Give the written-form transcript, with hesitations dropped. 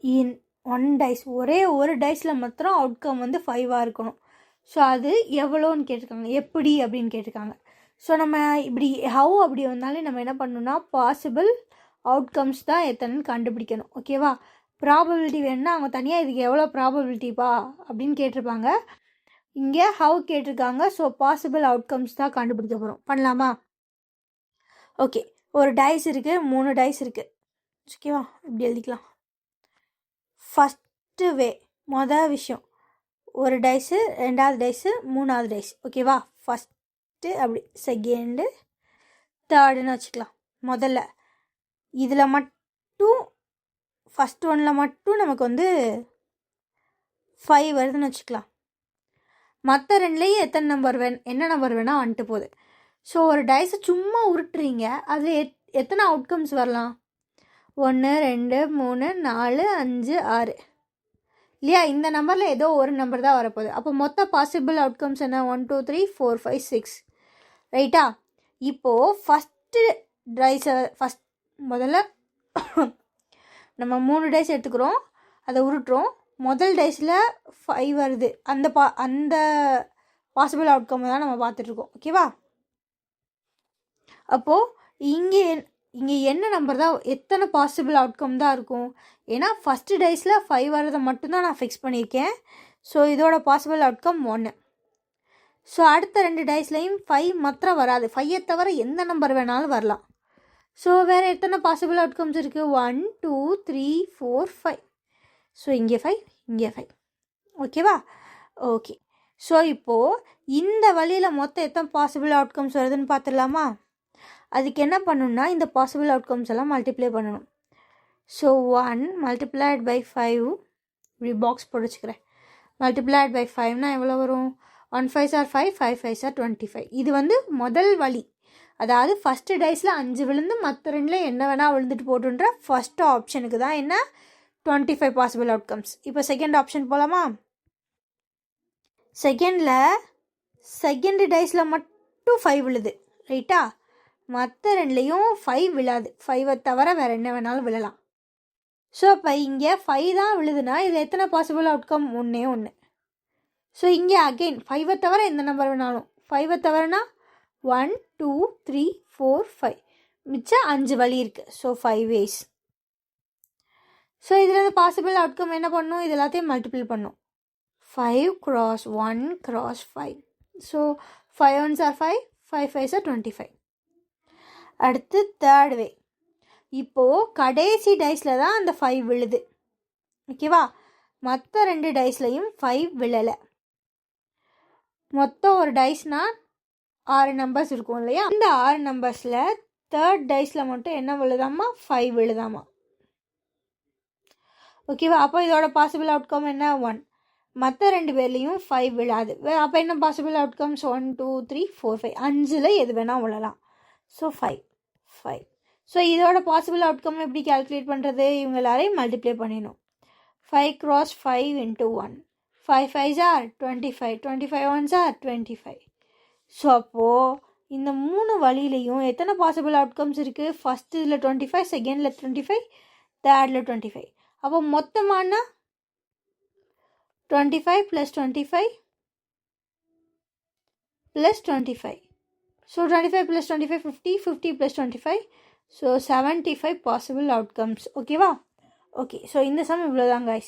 In one dies, ஒரே ஒரு டைஸில் மாத்திரம் அவுட்கம் வந்து 5ஆக இருக்கணும். ஸோ அது எவ்வளோன்னு கேட்டிருக்காங்க, எப்படி அப்படின்னு கேட்டிருக்காங்க. ஸோ நம்ம இப்படி ஹவு அப்படி வந்தாலே நம்ம என்ன பண்ணணும்னா பாசிபிள் அவுட்கம்ஸ் தான் எத்தனைன்னு கண்டுபிடிக்கணும். ஓகேவா? ப்ராபபிலிட்டி வேணும்னா அவங்க தனியாக இதுக்கு எவ்வளோ ப்ராபபிலிட்டிப்பா அப்படின்னு கேட்டிருப்பாங்க. இங்கே ஹவு கேட்டிருக்காங்க. ஸோ பாசிபிள் அவுட்கம்ஸ் தான் கண்டுபிடிக்க போகிறோம். பண்ணலாமா? ஓகே, ஒரு டைஸ் இருக்குது, 3 டைஸ் இருக்குது. ஓகேவா? இப்படி எழுதிக்கலாம். ஃபஸ்ட்டு மொதல் விஷயம், ஒரு டைஸு, ரெண்டாவது டைஸு, மூணாவது டைஸ். ஓகேவா? ஃபஸ்ட்டு அப்படி, செகண்டு, தேர்டுன்னு வச்சுக்கலாம். முதல்ல இதில் மட்டும் ஃபஸ்ட் ஒன்னில் மட்டும் நமக்கு வந்து 5 வருதுன்னு வச்சுக்கலாம். மற்ற ரெண்டுலேயும் எத்தனை நம்பர் என்ன நம்பர் வேணால் வந்துட்டு போகுது. ஸோ ஒரு டைஸை சும்மா உருட்டுறீங்க, அது எத்தனை அவுட்கம்ஸ் வரலாம்? 1 2 3 4 5 6 இல்லையா? இந்த நம்பரில் ஏதோ ஒரு நம்பர் தான் வரப்போகுது. அப்போ மொத்த பாசிபிள் அவுட்கம்ஸ் என்ன? 1 2 3 4 5 6. ரைட்டா? இப்போது ஃபஸ்ட்டு டைஸை முதல்ல நம்ம 3 டைஸ் எடுத்துக்கிறோம், அதை உருட்டுறோம். முதல் டைஸில் 5 வருது. அந்த பாசிபிள் அவுட்கம் தான் நம்ம பார்த்துட்ருக்கோம். ஓகேவா? அப்போது இங்கே என்ன நம்பர் தான், எத்தனை பாசிபிள் அவுட்கம் தான் இருக்கும்? ஏன்னா ஃபஸ்ட்டு டைஸில் 5 வரதை மட்டும்தான் நான் ஃபிக்ஸ் பண்ணியிருக்கேன். ஸோ இதோட பாசிபிள் அவுட்கம் 1. ஸோ அடுத்த 2 டைஸ்லையும் 5 மாத்திரம் வராது. 5 தவிர எந்த நம்பர் வேணாலும் வரலாம். ஸோ வேறு எத்தனை பாசிபிள் அவுட்கம்ஸ் இருக்குது? 1 2 3 4 5. ஸோ இங்கே 5, இங்கே 5. ஓகேவா? ஓகே. ஸோ இப்போது இந்த வழியில் மொத்தம் எத்தனை பாசிபிள் அவுட்கம்ஸ் வருதுன்னு பார்த்துடலாமா? அதுக்கு என்ன பண்ணணும்னா இந்த பாசிபிள் அவுட்கம்ஸ் எல்லாம் மல்டிப்ளை பண்ணணும். ஸோ 1 மல்டிப்ளைட் பை 5, இப்படி பாக்ஸ் போட்டுச்சுக்கிறேன். மல்டிப்ளைட் பை 5னா எவ்வளோ வரும்? 1 5s are 5, 5 5s are 25. இது வந்து முதல் வழி. அதாவது ஃபஸ்ட்டு டைஸில் 5 விழுந்து மற்ற ரெண்டில் என்ன வேணால் விழுந்துட்டு போட்டுன்ற ஃபஸ்ட்டு ஆப்ஷனுக்கு தான் என்ன 25 பாசிபிள் அவுட்கம்ஸ். இப்போ செகண்ட் ஆப்ஷன் போகலாமா? செகண்ட் டைஸில் மட்டும் 5 விழுது. ரைட்டா? மற்ற ரெண்டுலேயும் 5 விழாது. 5 தவிர வேறு என்ன வேணாலும் விழலாம். ஸோ இப்போ இங்கே 5 தான் விழுதுன்னா இதில் எத்தனை பாசிபிள் அவுட்கம்? 1. ஸோ இங்கே அகெயின் 5 தவிர எந்த நம்பர் வேணாலும், 5 தவிரனா 1 2 3 4 5, மிச்சம் 5 வழி இருக்குது. So 5 ways. ஸோ இதில் பாசிபிள் அவுட்கம் என்ன பண்ணணும்? இது எல்லாத்தையும் மல்டிபிள் பண்ணும். 5 cross 1 cross 5. So 5 1s are 5, 5 5s are 25. அடுத்து தேர்ட் வே. இப்போது கடைசி டைஸில் தான் அந்த 5 விழுது. ஓகேவா? மற்ற 2 டைஸ்லையும் 5 விழலை. மொத்தம் ஒரு டைஸ்னால் 6 நம்பர்ஸ் இருக்கும் இல்லையா? இந்த 6 நம்பர்ஸில் தேர்ட் டைஸில் மட்டும் என்ன விழுதாமா? 5 விழுதாமா. ஓகேவா? அப்போ இதோட பாசிபிள் அவுட்கம் என்ன? 1. மற்ற 2 பேர்லேயும் 5 விழாது. அப்போ என்ன பாசிபிள் அவுட்கம்ஸ்? 1 2 3 4 5. 5ல் எது வேணால் விழலாம். ஸோ 5. ஸோ இதோட பாசிபிள் அவுட்கம் எப்படி கால்குலேட் பண்ணுறது? இவங்க எல்லாரையும் மல்டிப்ளை பண்ணிடணும். 5 cross 5 into 1. 5 5s are 25, 25 1s are 25. So அப்போது இந்த 3 வழியிலையும் எத்தனை பாசிபிள் அவுட்கம்ஸ் இருக்குது? ஃபஸ்ட்டு இதில் 25, செகண்டில் 25, தேர்டில் 25. அப்போ மொத்தமான 25 + 25 + 25. ஸோ 25 + 25 50, 50 + 25. So 75 possible outcomes. ஓகேவா? ஓகே. ஸோ இந்த சம் இவ்வளோதான் guys.